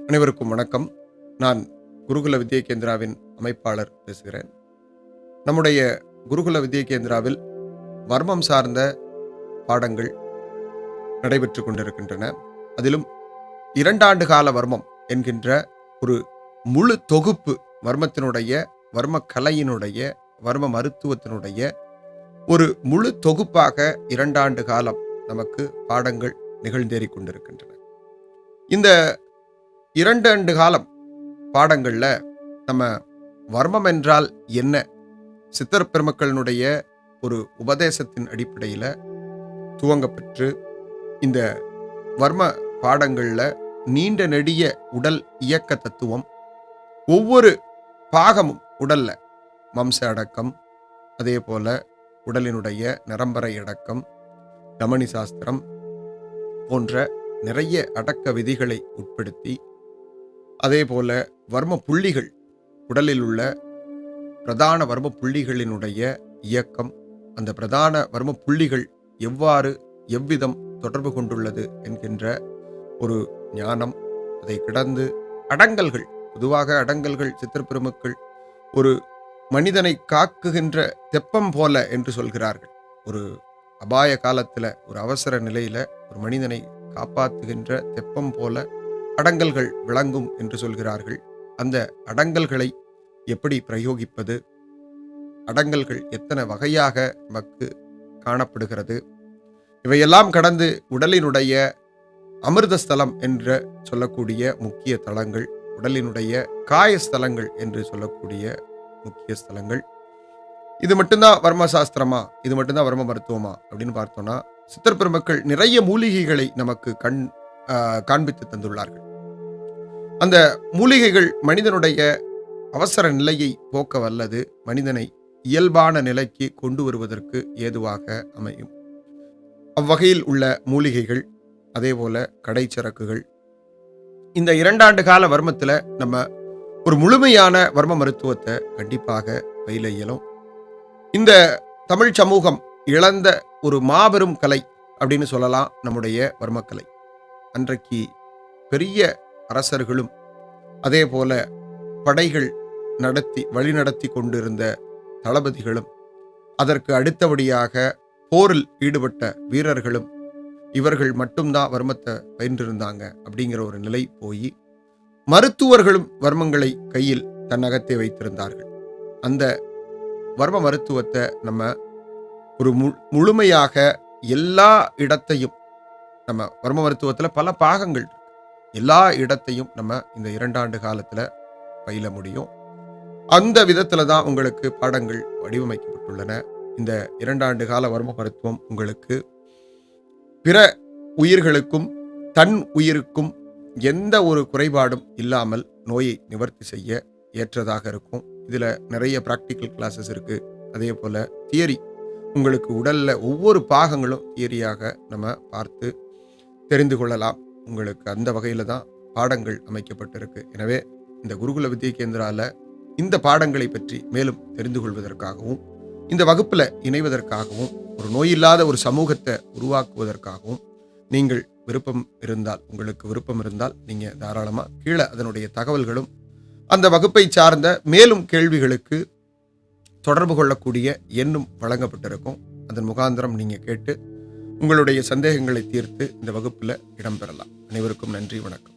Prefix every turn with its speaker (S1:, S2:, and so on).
S1: அனைவருக்கும் வணக்கம். நான் குருகுல வித்யா கேந்திராவின் அமைப்பாளர் பேசுகிறேன். நம்முடைய குருகுல வித்யா கேந்திராவில் வர்மம் சார்ந்த பாடங்கள் நடைபெற்று கொண்டிருக்கின்றன. அதிலும் 2 ஆண்டு கால வர்மம் என்கின்ற ஒரு முழு தொகுப்பு வர்மத்தினுடைய, வர்ம கலையினுடைய, வர்ம மருத்துவத்தினுடைய ஒரு முழு தொகுப்பாக 2 ஆண்டு காலம் நமக்கு பாடங்கள் நிகழ்ந்தேறிக் கொண்டிருக்கின்றன. இந்த 2 ஆண்டு காலம் பாடங்கள்ல நம்ம வர்மம் என்றால் என்ன, சித்தர் பெருமக்களினுடைய ஒரு உபதேசத்தின் அடிப்படையில் துவங்கப்பெற்று இந்த வர்ம பாடங்கள்ல நீண்ட நெடிய உடல் இயக்க தத்துவம், ஒவ்வொரு பாகமும் உடல்ல மம்ச அடக்கம், அதே போல உடலினுடைய நரம்பறை அடக்கம், தமனி சாஸ்திரம் போன்ற நிறைய அடக்க விதிகளை உட்படுத்தி, அதே போல வர்ம புள்ளிகள், உடலில் உள்ள பிரதான வர்ம புள்ளிகளினுடைய இயக்கம், அந்த பிரதான வர்ம புள்ளிகள் எவ்வாறு எவ்விதம் தொடர்பு கொண்டுள்ளது என்கின்ற ஒரு ஞானம், அதை கடந்து அடங்கல்கள், பொதுவாக அடங்கல்கள் சித்தர் பெருமக்கள் ஒரு மனிதனை காக்குகின்ற தெப்பம் போல என்று சொல்கிறார்கள். ஒரு அபாய காலத்தில், ஒரு அவசர நிலையில ஒரு மனிதனை காப்பாற்றுகின்ற தெப்பம் போல அடங்கல்கள் விளங்கும் என்று சொல்கிறார்கள். அந்த அடங்கல்களை எப்படி பிரயோகிப்பது, அடங்கல்கள் எத்தனை வகையாக நமக்கு காணப்படுகிறது, இவையெல்லாம் கடந்து உடலினுடைய அமிர்தஸ்தலம் என்று சொல்லக்கூடிய முக்கிய தலங்கள், உடலினுடைய காயஸ்தலங்கள் என்று சொல்லக்கூடிய முக்கிய ஸ்தலங்கள், இது மட்டும்தான் வர்ம சாஸ்திரமா, இது மட்டும்தான் வர்ம மருத்துவமா அப்படின்னு பார்த்தோம்னா, சித்தர் பெருமக்கள் நிறைய மூலிகைகளை நமக்கு காண்பித்து தந்துள்ளார்கள். அந்த மூலிகைகள் மனிதனுடைய அவசர நிலையை போக்க வல்லது, மனிதனை இயல்பான நிலைக்கு கொண்டு வருவதற்கு ஏதுவாக அமையும். அவ்வகையில் உள்ள மூலிகைகள், அதே போல கடைச்சரக்குகள், இந்த 2 ஆண்டு கால வர்மத்தில் நம்ம ஒரு முழுமையான வர்ம மருத்துவத்தை கண்டிப்பாக பயில இயலும். இந்த தமிழ் சமூகம் இழந்த ஒரு மாபெரும் கலை அப்படின்னு சொல்லலாம் நம்முடைய வர்மக்கலை. அன்றைக்கு பெரிய அரசர்களும், அதே போல படைகள் வழிநடத்தி கொண்டிருந்த தளபதிகளும், அதற்கு அடுத்தபடியாக போரில் ஈடுபட்ட வீரர்களும், இவர்கள் மட்டும்தான் வர்மத்தை பயின்றிருந்தாங்க அப்படிங்கிற ஒரு நிலை போய், மருத்துவர்களும் வர்மங்களை கையில் தன்னகத்தே வைத்திருந்தார்கள். அந்த வர்ம மருத்துவத்தை நம்ம ஒரு முழுமையாக எல்லா இடத்தையும், நம்ம வர்ம மருத்துவத்தில் பல பாகங்கள், எல்லா இடத்தையும் நம்ம இந்த 2 ஆண்டு காலத்துல பயில முடியும். அந்த விதத்துல தான் உங்களுக்கு பாடங்கள் வடிவமைக்கப்பட்டுள்ளன. இந்த 2 ஆண்டு கால வர்ம மருத்துவம் உங்களுக்கு பிற உயிர்களுக்கும் தன் உயிருக்கும் எந்த ஒரு குறைபாடும் இல்லாமல் நோயை நிவர்த்தி செய்ய ஏற்றதாக இருக்கும். இதுல நிறைய பிராக்டிக்கல் கிளாஸஸ் இருக்கு. அதே போல தியரி, உங்களுக்கு உடல்ல ஒவ்வொரு பாகங்களும் தியரியாக நம்ம பார்த்து தெரிந்து கொள்ளலாம். உங்களுக்கு அந்த வகையில தான் பாடங்கள் அமைக்கப்பட்டிருக்கு. எனவே இந்த குருகுல வித்யா கேந்திரால இந்த பாடங்களை பற்றி மேலும் தெரிந்து கொள்வதற்காகவும், இந்த வகுப்புல இணைவதற்காகவும், ஒரு நோயில்லாத ஒரு சமூகத்தை உருவாக்குவதற்காகவும் நீங்கள் உங்களுக்கு விருப்பம் இருந்தால் நீங்க தாராளமா கீழே அதனுடைய தகவல்களும், அந்த வகுப்பை சார்ந்த மேலும் கேள்விகளுக்கு தொடர்பு கொள்ளக்கூடிய எண்ணும் வழங்கப்பட்டிருக்கும். அதன் முகாந்திரம் நீங்க கேட்டு உங்களுடைய சந்தேகங்களை தீர்த்து இந்த வகுப்புல இடம்பெறலாம். அனைவருக்கும் நன்றி, வணக்கம்.